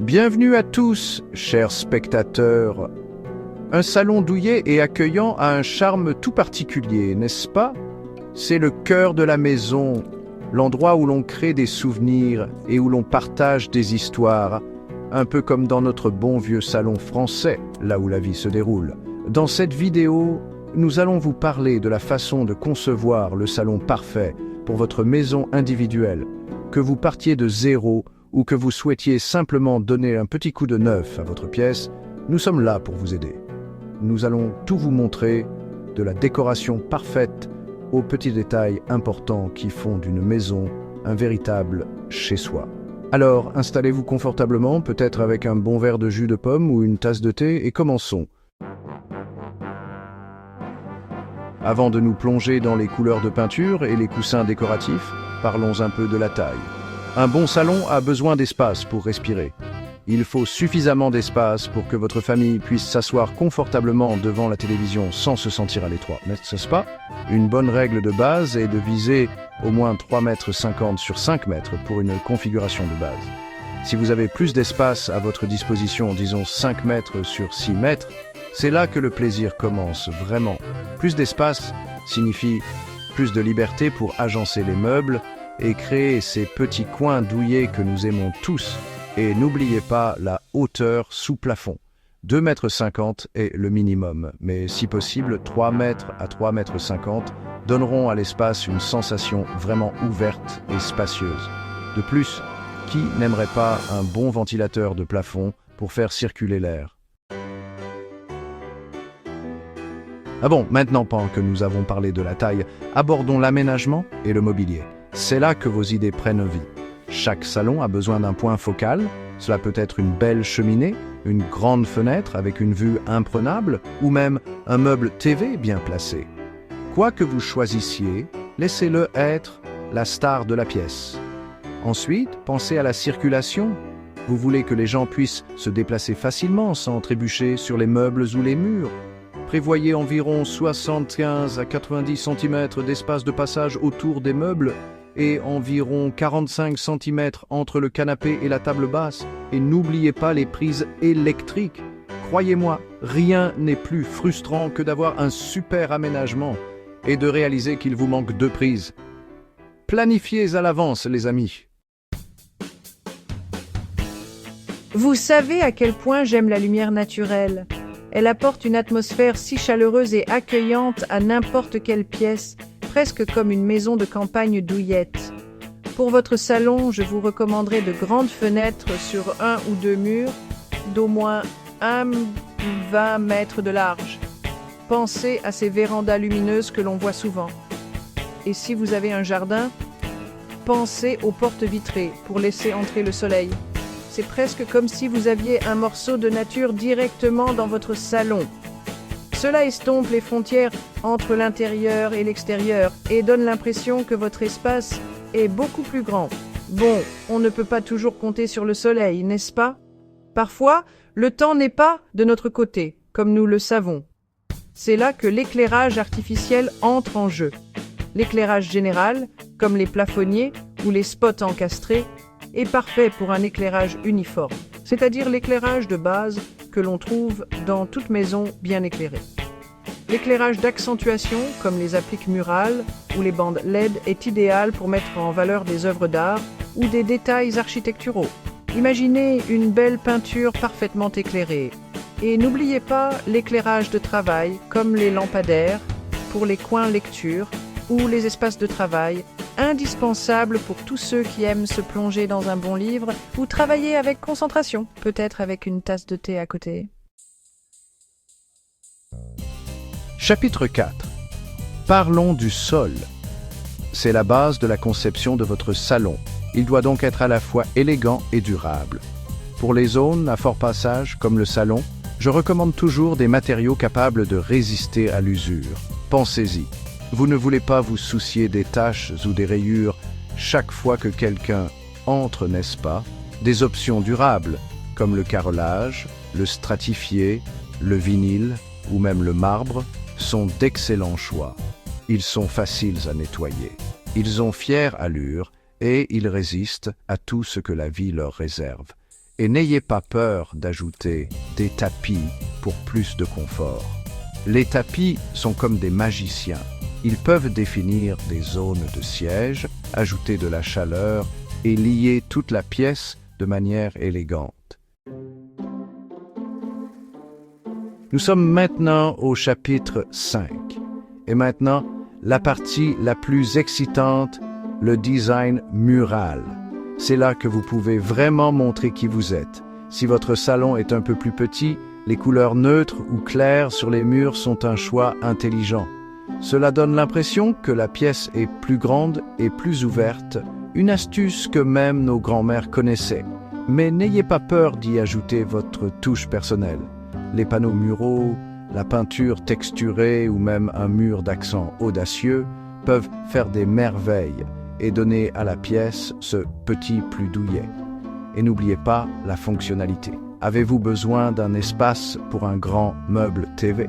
Bienvenue à tous, chers spectateurs. Un salon douillet et accueillant a un charme tout particulier, n'est-ce pas? C'est le cœur de la maison, l'endroit où l'on crée des souvenirs et où l'on partage des histoires, un peu comme dans notre bon vieux salon français, là où la vie se déroule. Dans cette vidéo, nous allons vous parler de la façon de concevoir le salon parfait pour votre maison individuelle, que vous partiez de zéro ou que vous souhaitiez simplement donner un petit coup de neuf à votre pièce. Nous sommes là pour vous aider. Nous allons tout vous montrer, de la décoration parfaite aux petits détails importants qui font d'une maison un véritable chez-soi. Alors, installez-vous confortablement, peut-être avec un bon verre de jus de pomme ou une tasse de thé, et commençons. Avant de nous plonger dans les couleurs de peinture et les coussins décoratifs, parlons un peu de la taille. Un bon salon a besoin d'espace pour respirer. Il faut suffisamment d'espace pour que votre famille puisse s'asseoir confortablement devant la télévision sans se sentir à l'étroit, n'est-ce pas? Une bonne règle de base est de viser au moins 3,50 m sur 5 mètres pour une configuration de base. Si vous avez plus d'espace à votre disposition, disons 5 mètres sur 6 mètres, c'est là que le plaisir commence, vraiment. Plus d'espace signifie plus de liberté pour agencer les meubles et créer ces petits coins douillets que nous aimons tous. Et n'oubliez pas la hauteur sous plafond. 2,50 m est le minimum, mais si possible, 3 mètres à 3,50 m donneront à l'espace une sensation vraiment ouverte et spacieuse. De plus, qui n'aimerait pas un bon ventilateur de plafond pour faire circuler l'air? Ah bon, maintenant que nous avons parlé de la taille, abordons l'aménagement et le mobilier. C'est là que vos idées prennent vie. Chaque salon a besoin d'un point focal. Cela peut être une belle cheminée, une grande fenêtre avec une vue imprenable ou même un meuble TV bien placé. Quoi que vous choisissiez, laissez-le être la star de la pièce. Ensuite, pensez à la circulation. Vous voulez que les gens puissent se déplacer facilement sans trébucher sur les meubles ou les murs. Prévoyez environ 75 à 90 cm d'espace de passage autour des meubles et environ 45 cm entre le canapé et la table basse. Et n'oubliez pas les prises électriques. Croyez-moi, rien n'est plus frustrant que d'avoir un super aménagement et de réaliser qu'il vous manque 2 prises. Planifiez à l'avance, les amis. Vous savez à quel point j'aime la lumière naturelle. Elle apporte une atmosphère si chaleureuse et accueillante à n'importe quelle pièce, presque comme une maison de campagne douillette. Pour votre salon, je vous recommanderais de grandes fenêtres sur 1 ou 2 murs, d'au moins 20 mètres de large. Pensez à ces vérandas lumineuses que l'on voit souvent. Et si vous avez un jardin, pensez aux portes vitrées pour laisser entrer le soleil. C'est presque comme si vous aviez un morceau de nature directement dans votre salon. Cela estompe les frontières entre l'intérieur et l'extérieur et donne l'impression que votre espace est beaucoup plus grand. Bon, on ne peut pas toujours compter sur le soleil, n'est-ce pas? Parfois, le temps n'est pas de notre côté, comme nous le savons. C'est là que l'éclairage artificiel entre en jeu. L'éclairage général, comme les plafonniers ou les spots encastrés, est parfait pour un éclairage uniforme, c'est-à-dire l'éclairage de base que l'on trouve dans toute maison bien éclairée. L'éclairage d'accentuation, comme les appliques murales ou les bandes LED, est idéal pour mettre en valeur des œuvres d'art ou des détails architecturaux. Imaginez une belle peinture parfaitement éclairée. Et n'oubliez pas l'éclairage de travail, comme les lampadaires, pour les coins lecture ou les espaces de travail, indispensable pour tous ceux qui aiment se plonger dans un bon livre ou travailler avec concentration, peut-être avec une tasse de thé à côté. Chapitre 4. Parlons du sol. C'est la base de la conception de votre salon. Il doit donc être à la fois élégant et durable. Pour les zones à fort passage, comme le salon, je recommande toujours des matériaux capables de résister à l'usure. Pensez-y. Vous ne voulez pas vous soucier des taches ou des rayures chaque fois que quelqu'un entre, n'est-ce pas? Des options durables, comme le carrelage, le stratifié, le vinyle ou même le marbre, sont d'excellents choix. Ils sont faciles à nettoyer. Ils ont fière allure et ils résistent à tout ce que la vie leur réserve. Et n'ayez pas peur d'ajouter des tapis pour plus de confort. Les tapis sont comme des magiciens. Ils peuvent définir des zones de siège, ajouter de la chaleur et lier toute la pièce de manière élégante. Nous sommes maintenant au chapitre 5. Et maintenant, la partie la plus excitante, le design mural. C'est là que vous pouvez vraiment montrer qui vous êtes. Si votre salon est un peu plus petit, les couleurs neutres ou claires sur les murs sont un choix intelligent. Cela donne l'impression que la pièce est plus grande et plus ouverte, une astuce que même nos grands-mères connaissaient. Mais n'ayez pas peur d'y ajouter votre touche personnelle. Les panneaux muraux, la peinture texturée ou même un mur d'accent audacieux peuvent faire des merveilles et donner à la pièce ce petit plus douillet. Et n'oubliez pas la fonctionnalité. Avez-vous besoin d'un espace pour un grand meuble TV?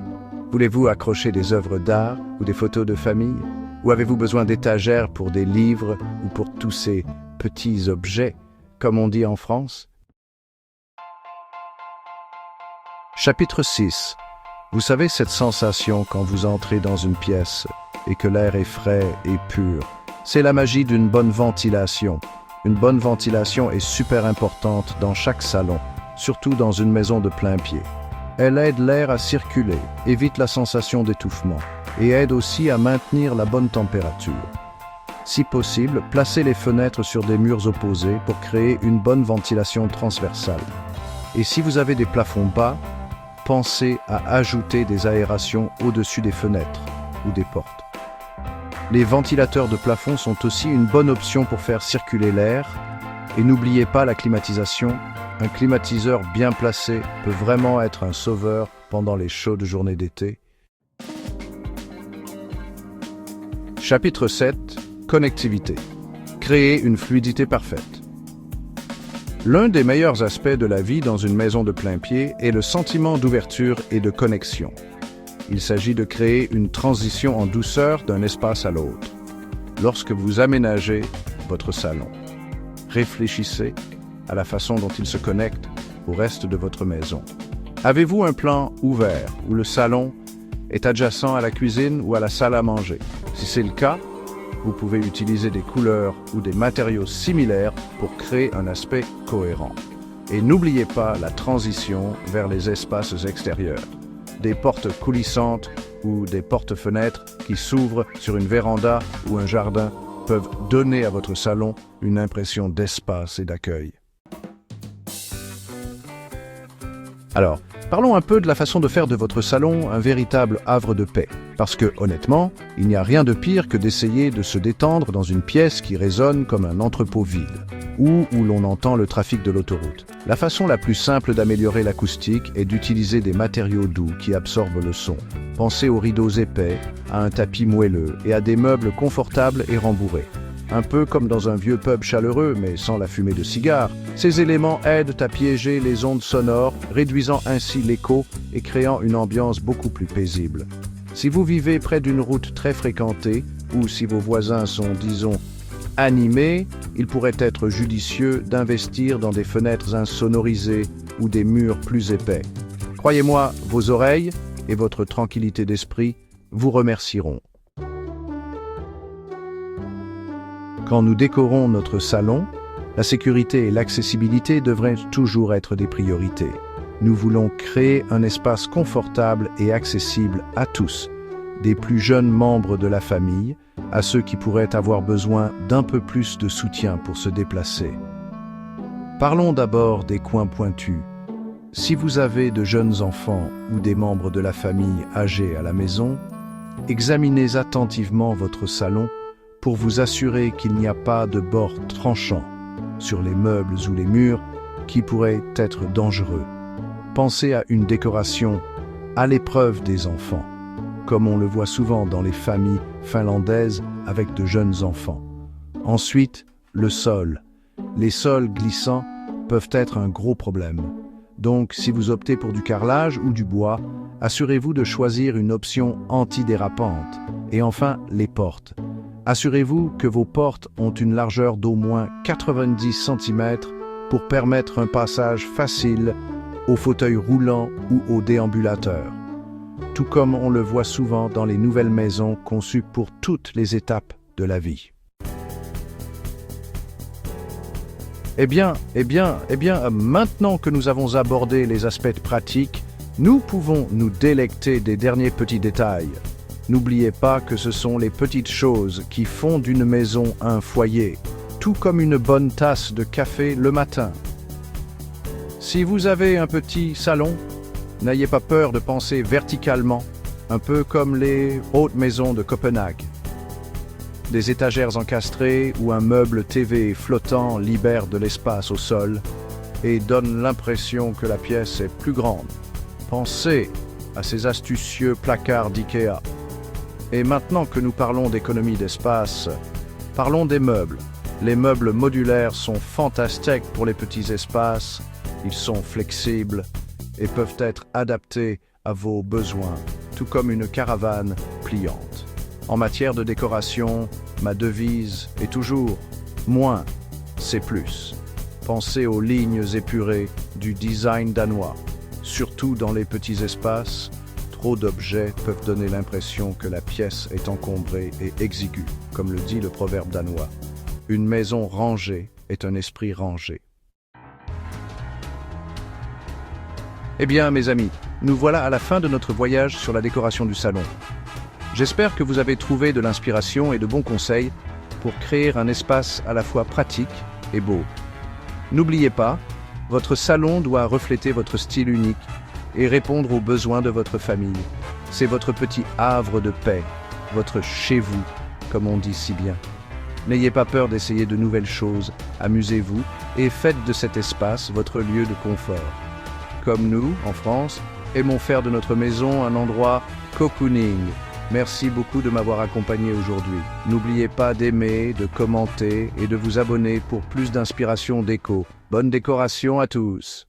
Voulez-vous accrocher des œuvres d'art ou des photos de famille? Ou avez-vous besoin d'étagères pour des livres ou pour tous ces petits objets, comme on dit en France? Chapitre 6. Vous savez cette sensation quand vous entrez dans une pièce et que l'air est frais et pur? C'est la magie d'une bonne ventilation. Une bonne ventilation est super importante dans chaque salon, surtout dans une maison de plein pied. Elle aide l'air à circuler, évite la sensation d'étouffement et aide aussi à maintenir la bonne température. Si possible, placez les fenêtres sur des murs opposés pour créer une bonne ventilation transversale. Et si vous avez des plafonds bas, pensez à ajouter des aérations au-dessus des fenêtres ou des portes. Les ventilateurs de plafond sont aussi une bonne option pour faire circuler l'air. Et n'oubliez pas la climatisation. Un climatiseur bien placé peut vraiment être un sauveur pendant les chaudes journées d'été. Chapitre 7. Connectivité. Créer une fluidité parfaite. L'un des meilleurs aspects de la vie dans une maison de plein pied est le sentiment d'ouverture et de connexion. Il s'agit de créer une transition en douceur d'un espace à l'autre. Lorsque vous aménagez votre salon, réfléchissez à la façon dont il se connecte au reste de votre maison. Avez-vous un plan ouvert où le salon est adjacent à la cuisine ou à la salle à manger? Si c'est le cas, vous pouvez utiliser des couleurs ou des matériaux similaires pour créer un aspect cohérent. Et n'oubliez pas la transition vers les espaces extérieurs. Des portes coulissantes ou des portes-fenêtres qui s'ouvrent sur une véranda ou un jardin peuvent donner à votre salon une impression d'espace et d'accueil. Alors, parlons un peu de la façon de faire de votre salon un véritable havre de paix. Parce que, honnêtement, il n'y a rien de pire que d'essayer de se détendre dans une pièce qui résonne comme un entrepôt vide, ou où l'on entend le trafic de l'autoroute. La façon la plus simple d'améliorer l'acoustique est d'utiliser des matériaux doux qui absorbent le son. Pensez aux rideaux épais, à un tapis moelleux et à des meubles confortables et rembourrés. Un peu comme dans un vieux pub chaleureux, mais sans la fumée de cigare, ces éléments aident à piéger les ondes sonores, réduisant ainsi l'écho et créant une ambiance beaucoup plus paisible. Si vous vivez près d'une route très fréquentée, ou si vos voisins sont, disons, animés, il pourrait être judicieux d'investir dans des fenêtres insonorisées ou des murs plus épais. Croyez-moi, vos oreilles et votre tranquillité d'esprit vous remercieront. Quand nous décorons notre salon, la sécurité et l'accessibilité devraient toujours être des priorités. Nous voulons créer un espace confortable et accessible à tous, des plus jeunes membres de la famille à ceux qui pourraient avoir besoin d'un peu plus de soutien pour se déplacer. Parlons d'abord des coins pointus. Si vous avez de jeunes enfants ou des membres de la famille âgés à la maison, examinez attentivement votre salon pour vous assurer qu'il n'y a pas de bords tranchants sur les meubles ou les murs qui pourraient être dangereux. Pensez à une décoration à l'épreuve des enfants, comme on le voit souvent dans les familles finlandaises avec de jeunes enfants. Ensuite, le sol. Les sols glissants peuvent être un gros problème. Donc, si vous optez pour du carrelage ou du bois, assurez-vous de choisir une option antidérapante. Et enfin, les portes. Assurez-vous que vos portes ont une largeur d'au moins 90 cm pour permettre un passage facile aux fauteuils roulants ou aux déambulateurs, tout comme on le voit souvent dans les nouvelles maisons conçues pour toutes les étapes de la vie. Maintenant que nous avons abordé les aspects pratiques, nous pouvons nous délecter des derniers petits détails. N'oubliez pas que ce sont les petites choses qui font d'une maison un foyer, tout comme une bonne tasse de café le matin. Si vous avez un petit salon, n'ayez pas peur de penser verticalement, un peu comme les hautes maisons de Copenhague. Des étagères encastrées ou un meuble TV flottant libèrent de l'espace au sol et donnent l'impression que la pièce est plus grande. Pensez à ces astucieux placards d'IKEA. Et maintenant que nous parlons d'économie d'espace, parlons des meubles. Les meubles modulaires sont fantastiques pour les petits espaces, ils sont flexibles et peuvent être adaptés à vos besoins, tout comme une caravane pliante. En matière de décoration, ma devise est toujours « moins, c'est plus ». Pensez aux lignes épurées du design danois. Surtout dans les petits espaces, trop d'objets peuvent donner l'impression que la pièce est encombrée et exiguë, comme le dit le proverbe danois. Une maison rangée est un esprit rangé. Eh bien, mes amis, nous voilà à la fin de notre voyage sur la décoration du salon. J'espère que vous avez trouvé de l'inspiration et de bons conseils pour créer un espace à la fois pratique et beau. N'oubliez pas, votre salon doit refléter votre style unique et répondre aux besoins de votre famille. C'est votre petit havre de paix, votre chez-vous, comme on dit si bien. N'ayez pas peur d'essayer de nouvelles choses, amusez-vous et faites de cet espace votre lieu de confort. Comme nous, en France, aimons faire de notre maison un endroit cocooning. Merci beaucoup de m'avoir accompagné aujourd'hui. N'oubliez pas d'aimer, de commenter et de vous abonner pour plus d'inspiration déco. Bonne décoration à tous!